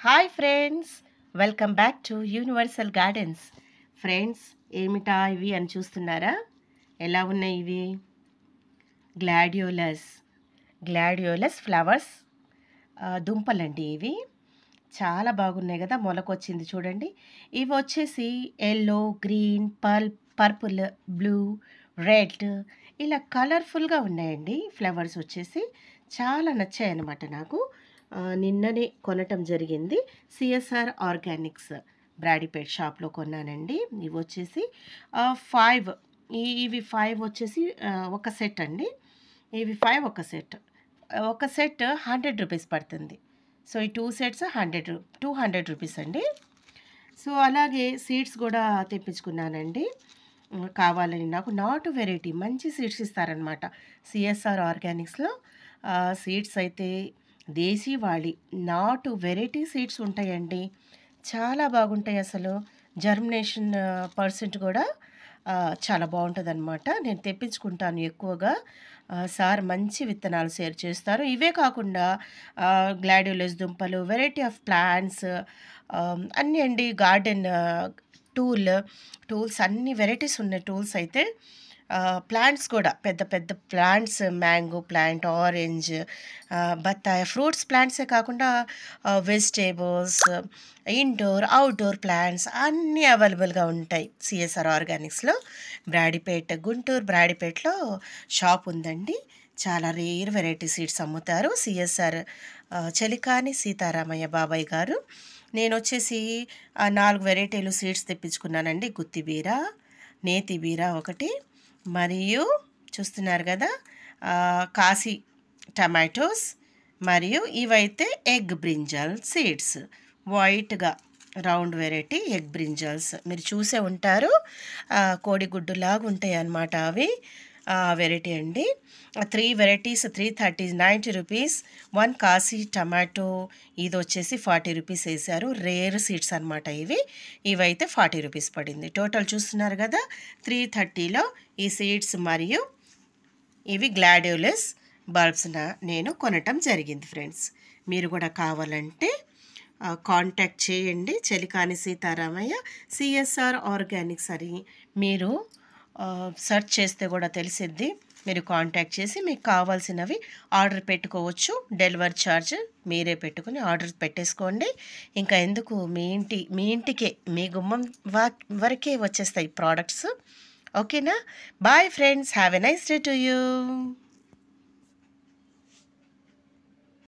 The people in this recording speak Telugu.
Hi friends, welcome back to Universal Gardens. Friends, ఏమిటా ఇవి అని చూస్తున్నారా? ఎలా ఉన్నాయి ఇవి? గ్లాడియోలస్ ఫ్లవర్స్ దుంపలండి. ఇవి చాలా బాగున్నాయి కదా, మొలకొచ్చింది చూడండి. ఇవి వచ్చేసి yellow, green, purple, blue, red ఇలా కలర్ఫుల్గా ఉన్నాయండి. ఫ్లవర్స్ వచ్చేసి చాలా నచ్చాయి అన్నమాట నాకు. నిన్ననే కొనటం జరిగింది. సిఎస్ఆర్ ఆర్గానిక్స్ బ్రాడీపేట్ షాప్లో కొన్నానండి. ఇవి వచ్చేసి 5 ఇవి 5 వచ్చేసి ఒక సెట్ అండి. ఇవి 5 ఒక సెట్. ఒక సెట్ 100 రూపీస్ పడుతుంది. సో ఈ 2 సెట్స్ 200 రూపీస్ అండి. సో అలాగే సీడ్స్ కూడా తెప్పించుకున్నానండి. కావాలని నాకు నాటు వెరైటీ మంచి సీడ్స్ ఇస్తారనమాట సిఎస్ఆర్ ఆర్గానిక్స్లో. సీడ్స్ అయితే దేశీవాళి నాటు వెరైటీ సీడ్స్ ఉంటాయండి. చాలా బాగుంటాయి అసలు. జర్మినేషన్ పర్సెంట్ కూడా చాలా బాగుంటుంది అనమాట. నేను తెప్పించుకుంటాను ఎక్కువగా. సార్ మంచి విత్తనాలు షేర్ చేస్తారు. ఇవే కాకుండా గ్లాడియోలస్ దుంపలు, వెరైటీ ఆఫ్ ప్లాంట్స్ అన్నీ అండి. గార్డెన్ టూల్స్ అన్ని వెరైటీస్ ఉన్నాయి. టూల్స్ అయితే ప్లాంట్స్ కూడా పెద్ద పెద్ద ప్లాంట్స్, మ్యాంగో ప్లాంట్, ఆరెంజ్, బత్తాయి, ఫ్రూట్స్ ప్లాంట్సే కాకుండా వెజిటేబుల్స్, ఇండోర్ అవుట్డోర్ ప్లాంట్స్ అన్నీ అవైలబుల్గా ఉంటాయి సిఎస్ఆర్ ఆర్గానిక్స్లో. గుంటూరు బ్రాడీపేటలో షాప్ ఉందండి. చాలా రేర్ వెరైటీ సీడ్స్ అమ్ముతారు సిఎస్ఆర్ చలికాని సీతారామయ్య బాబాయ్ గారు. నేను వచ్చేసి 4 వెరైటీలు సీడ్స్ తెప్పించుకున్నానండి. గుత్తిబీర, నేతిబీర ఒకటి, మరియు చూస్తున్నారు కదా కాశీ టమాటోస్, మరియు ఇవైతే ఎగ్ బ్రింజల్ సీడ్స్, వైట్గా రౌండ్ వెరైటీ ఎగ్ బ్రింజల్స్. మీరు చూసే ఉంటారు, కోడిగుడ్డులాగా ఉంటాయి అన్నమాట అవి. వెరైటీ అండి. 3 వెరైటీస్ 390 రూపీస్. 1 కాశీ టమాటో ఇది వచ్చేసి 40 రూపీస్ వేశారు. రేర్ సీడ్స్ అనమాట ఇవి. ఇవైతే 40 రూపీస్ పడింది. టోటల్ చూస్తున్నారు కదా 330లో ఈ సీడ్స్ మరియు ఇవి గ్లాడియోలస్ బల్బ్స్ నేను కొనటం జరిగింది. ఫ్రెండ్స్, మీరు కూడా కావాలంటే కాంటాక్ట్ చేయండి. చలికాని సీతారామయ్య సిఎస్ఆర్ ఆర్గానిక్స్ అని మీరు సెర్చ్ చేస్తే కూడా తెలిసిద్ది. మీరు కాంటాక్ట్ చేసి మీకు కావాల్సినవి ఆర్డర్ పెట్టుకోవచ్చు. డెలివరీ ఛార్జ్ మీరే పెట్టుకుని ఆర్డర్ పెట్టేసుకోండి. ఇంకా ఎందుకు, మీ ఇంటికే, మీ గుమ్మం వరకే వచ్చేస్తాయి ప్రోడక్ట్స్. ఓకేనా? Bye friends, have a nice day to you.